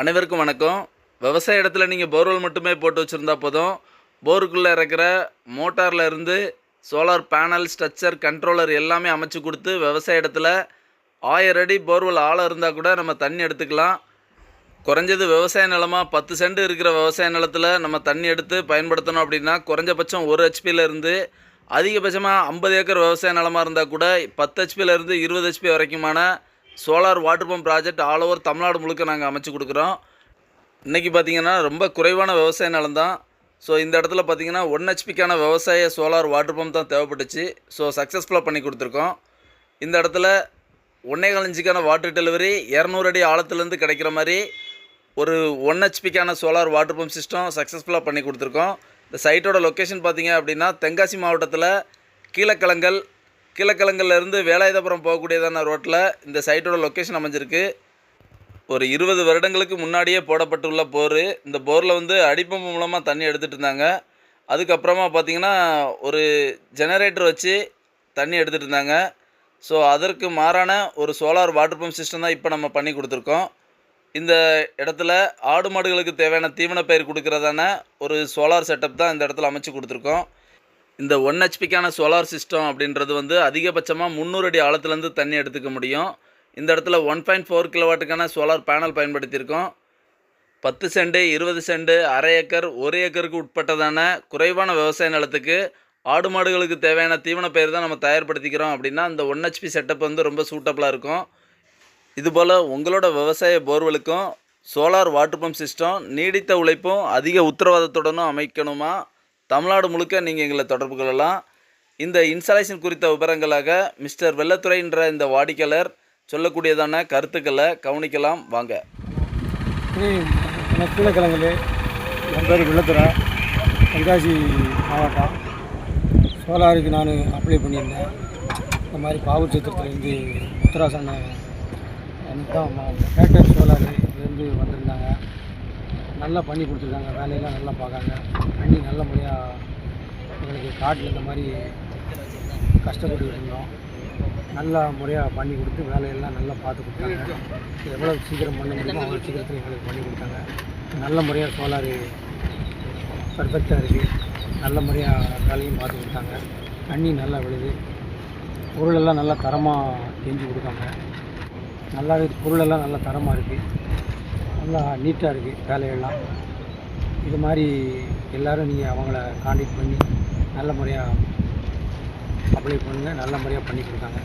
அனைவருக்கும் வணக்கம். விவசாய இடத்துல நீங்கள் போர்வெல் மட்டுமே போட்டு வச்சுருந்தா போதும். போருக்குள்ளே இருக்கிற மோட்டாரில் இருந்து சோலார் பேனல், ஸ்ட்ரக்சர், கண்ட்ரோலர் எல்லாமே அமைச்சு கொடுத்து விவசாய இடத்துல 1000 அடி போர்வெல் ஆழம் இருந்தால் கூட நம்ம தண்ணி எடுத்துக்கலாம். குறைஞ்சது விவசாய நிலமாக 10 சென்ட் இருக்கிற விவசாய நிலத்தில் நம்ம தண்ணி எடுத்து பயன்படுத்தணும் அப்படின்னா குறைஞ்சபட்சம் 1 ஹெச்பியிலேருந்து அதிகபட்சமாக 50 ஏக்கர் விவசாய நிலமாக இருந்தால் கூட 10 ஹெச்பியிலேருந்து 20 ஹெச்பி வரைக்குமான solar water pump project all over Tamil Nadu முழுக்க நாங்கள் அமைச்சு கொடுக்குறோம். இன்றைக்கி பார்த்திங்கன்னா ரொம்ப குறைவான விவசாய நிலம் தான். ஸோ இந்த இடத்துல பார்த்திங்கன்னா 1 ஹெச்பிக்கான விவசாய சோலார் வாட்டர் பம்ப் தான் தேவைப்பட்டுச்சு. ஸோ சக்ஸஸ்ஃபுல்லாக பண்ணி கொடுத்துருக்கோம். இந்த இடத்துல 1.25 இன்ச்சுக்கான வாட்டர் டெலிவரி 200 அடி ஆழத்துலேருந்து கிடைக்கிற மாதிரி ஒரு 1 ஹெச்பிக்கான சோலார் வாட்டர் பம்ப் சிஸ்டம் சக்ஸஸ்ஃபுல்லாக பண்ணி கொடுத்துருக்கோம். இந்த சைட்டோட லொக்கேஷன் பார்த்திங்க அப்படின்னா தென்காசி மாவட்டத்தில் கீழக்கிழங்கல்லேருந்து வேலாயுதபுரம் போகக்கூடியதான ரோட்டில் இந்த சைட்டோட லொக்கேஷன் அமைஞ்சிருக்கு. ஒரு 20 வருடங்களுக்கு முன்னாடியே போடப்பட்டுள்ள போர். இந்த போரில் வந்து அடிப்பம்பு மூலமாக தண்ணி எடுத்துகிட்டு இருந்தாங்க. அதுக்கப்புறமா பார்த்திங்கன்னா ஒரு ஜெனரேட்டர் வச்சு தண்ணி எடுத்துகிட்டு இருந்தாங்க. ஸோ அதற்கு மாறான ஒரு சோலார் வாட்டர் பம்ப் சிஸ்டம் தான் இப்போ நம்ம பண்ணி கொடுத்துருக்கோம். இந்த இடத்துல ஆடு மாடுகளுக்கு தேவையான தீவன பயிர் கொடுக்குறதான ஒரு சோலார் செட்டப் தான் இந்த இடத்துல அமைச்சு கொடுத்துருக்கோம். இந்த 1 ஹெச்பிக்கான சோலார் சிஸ்டம் அப்படின்றது வந்து அதிகபட்சமாக 300 அடி ஆழத்துலேருந்து தண்ணி எடுத்துக்க முடியும். இந்த இடத்துல 1.4 கிலோவாட்டுக்கான சோலார் பேனல் பயன்படுத்தியிருக்கோம். 10 சென்ட், 20 சென்ட், அரை ஏக்கர், 1 ஏக்கருக்கு உட்பட்டதான குறைவான விவசாய நிலத்துக்கு ஆடு மாடுகளுக்கு தேவையான தீவன பயிர் தான் நம்ம தயார்படுத்திக்கிறோம் அப்படின்னா அந்த 1 ஹெச்பி செட்டப் வந்து ரொம்ப சூட்டபுளாக இருக்கும். இதுபோல் உங்களோட விவசாய போர்வெலுக்கும் சோலார் வாட்டர் பம்ப் சிஸ்டம் நீடித்த உழைப்பும் அதிக உத்தரவாதத்துடனும் அமைக்கணுமா தமிழ்நாடு முழுக்க நீங்கள் எங்களை தொடர்பு கொள்ளலாம். இந்த இன்ஸ்டாலேஷன் குறித்த விவரங்களாக மிஸ்டர் வெள்ளத்துறை என்ற இந்த வாடிக்கையாளர் சொல்லக்கூடியதான கருத்துக்களை கவனிக்கலாம் வாங்க. கீழக்கிழங்கு, என் பேர் வெள்ளத்துறை, தென்காசி மாவட்டம். சோலாருக்கு நான் அப்ளை பண்ணியிருந்தேன். இந்த மாதிரி பாவூர் சத்திரத்துலேருந்து உத்தராசன பேட்டர் சோலார் இதுலேருந்து வந்திருந்தாங்க. நல்லா பண்ணி கொடுத்துருக்காங்க. வேலையெல்லாம் நல்லா பார்க்காங்க. தண்ணி நல்ல முறையாக எங்களுக்கு காட்டில் இந்த மாதிரி கஷ்டப்பட்டு இருந்தோம். நல்லா முறையாக பண்ணி கொடுத்து வேலையெல்லாம் நல்லா பார்த்து கொடுத்தாங்க. எவ்வளோ சீக்கிரம் பண்ண முடியுமோ அவ்வளோ சீக்கிரத்தில் எங்களுக்கு பண்ணி கொடுத்தாங்க. நல்ல முறையாக சோலார் பர்ஃபெக்டாக இருக்குது. நல்ல முறையாக வேலையும் பார்த்து கொடுத்தாங்க. தண்ணி நல்லா விழுது. பொருளெல்லாம் நல்லா தரமாக செஞ்சு கொடுத்தாங்க. நல்லாவே பொருளெல்லாம் நல்லா தரமாக இருக்குது. நல்லா நீட்டாக இருக்குது வேலையெல்லாம். இது மாதிரி எல்லோரும் நீங்கள் அவங்கள கான்டாக்ட் பண்ணி நல்ல முறையாக அப்ளை பண்ணுங்கள். நல்ல முறையாக பண்ணி கொடுத்தாங்க.